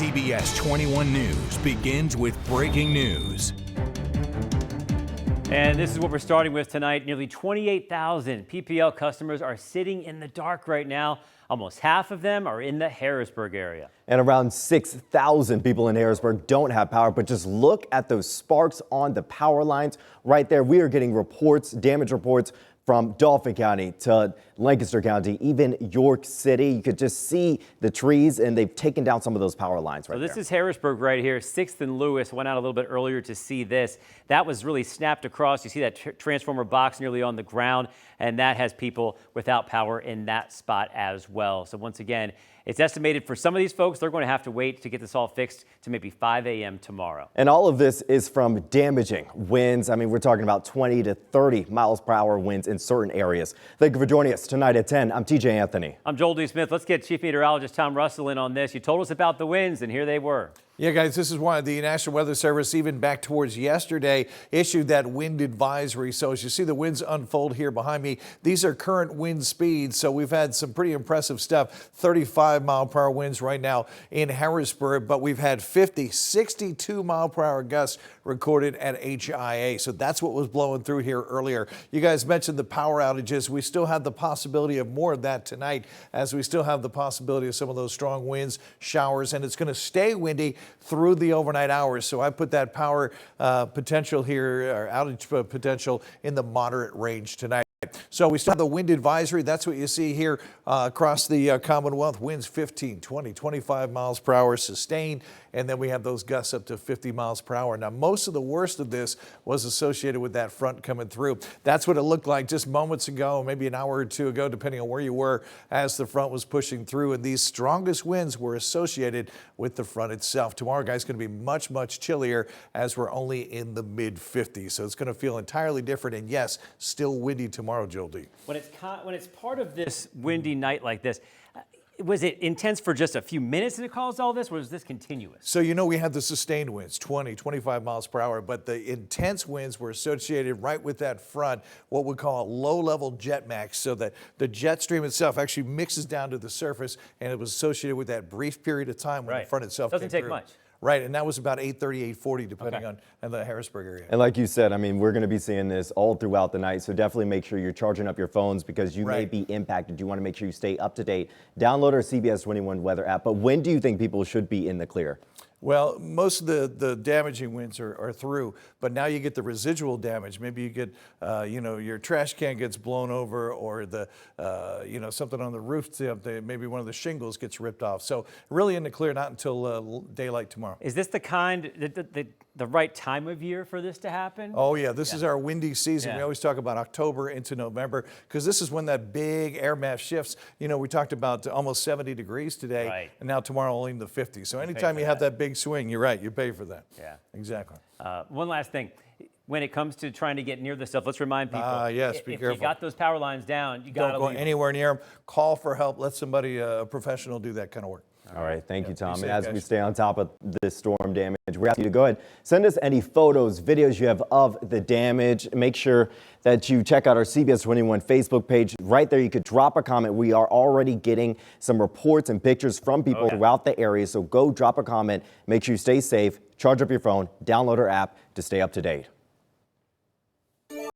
CBS 21 News begins with breaking news. And this is what we're starting with tonight. Nearly 28,000 PPL customers are sitting in the dark right now. Almost half of them are in the Harrisburg area. And around 6,000 people in Harrisburg don't have power, but just look at those sparks on the power lines right there. We are getting reports, damage reports from Dauphin County to Lancaster County, even York City. You could just see the trees, and they've taken down some of those power lines right there. So this is Harrisburg right here. 6th and Lewis went out a little bit earlier to see this. That was really snapped across. You see that transformer box nearly on the ground, and that has people without power in that spot as well. So once again, it's estimated for some of these folks, they're going to have to wait to get this all fixed to maybe 5 a.m. tomorrow. And all of this is from damaging winds. I mean, we're talking about 20 to 30 miles per hour winds in certain areas. Thank you for joining us tonight at 10. I'm TJ Anthony. I'm Joel D. Smith. Let's get Chief Meteorologist Tom Russell in on this. You told us about the winds, and here they were. Yeah, guys, this is why the National Weather Service, even back towards yesterday, issued that wind advisory. So as you see the winds unfold here behind me, these are current wind speeds. So we've had some pretty impressive stuff. 35-mile-per-hour winds right now in Harrisburg, but we've had 50, 62-mile-per-hour gusts recorded at HIA. So that's what was blowing through here earlier. You guys mentioned the power outages. We still have the possibility of more of that tonight, as we still have the possibility of some of those strong winds, showers, and it's going to stay windy through the overnight hours. So I put that power potential here, or outage potential, in the moderate range tonight. So we still have the wind advisory. That's what you see here across the Commonwealth. Winds 15, 20, 25 miles per hour sustained. And then we have those gusts up to 50 miles per hour. Now, most of the worst of this was associated with that front coming through. That's what it looked like just moments ago, maybe an hour or two ago, depending on where you were, as the front was pushing through. And these strongest winds were associated with the front itself. Tomorrow, guys, going to be much, much chillier, as we're only in the mid-50s. So it's going to feel entirely different. And yes, still windy tomorrow, Joel D. When it's part of this windy night like this, was it intense for just a few minutes and it caused all this, or was this continuous? So, you know, we had the sustained winds, 20, 25 miles per hour, but the intense winds were associated right with that front, what we call a low-level jet max, so that the jet stream itself actually mixes down to the surface, and it was associated with that brief period of time when the front itself doesn't take through. Much. Right, and that was about 8:30, 8:40, depending on the Harrisburg area. And like you said, I mean, we're going to be seeing this all throughout the night, so definitely make sure you're charging up your phones, because you may be impacted. You want to make sure you stay up to date. Download our CBS 21 weather app. But when do you think people should be in the clear? Well, most of the damaging winds are through, but now you get the residual damage. Maybe you get, your trash can gets blown over, or something on the roof, maybe one of the shingles gets ripped off. So really in the clear, not until daylight tomorrow. Is this the right time of year for this to happen? Oh yeah, this is our windy season. Yeah. We always talk about October into November, because this is when that big air mass shifts. You know, we talked about almost 70 degrees today, and now tomorrow only in the 50s. So anytime you have that big swing, you're right, you pay for that. Yeah. Exactly. One last thing. When it comes to trying to get near this stuff, let's remind people, yes, be careful. If you got those power lines down, you got to Don't go anywhere near them. Call for help. Let somebody, a professional, do that kind of work. All right, thank you, Tom. Safe, and as guys. we stay on top of this storm damage, we're asking you to go ahead, send us any photos, videos you have of the damage. Make sure that you check out our CBS 21 Facebook page. Right there, you could drop a comment. We are already getting some reports and pictures from people throughout the area, so go drop a comment. Make sure you stay safe, charge up your phone, download our app to stay up to date.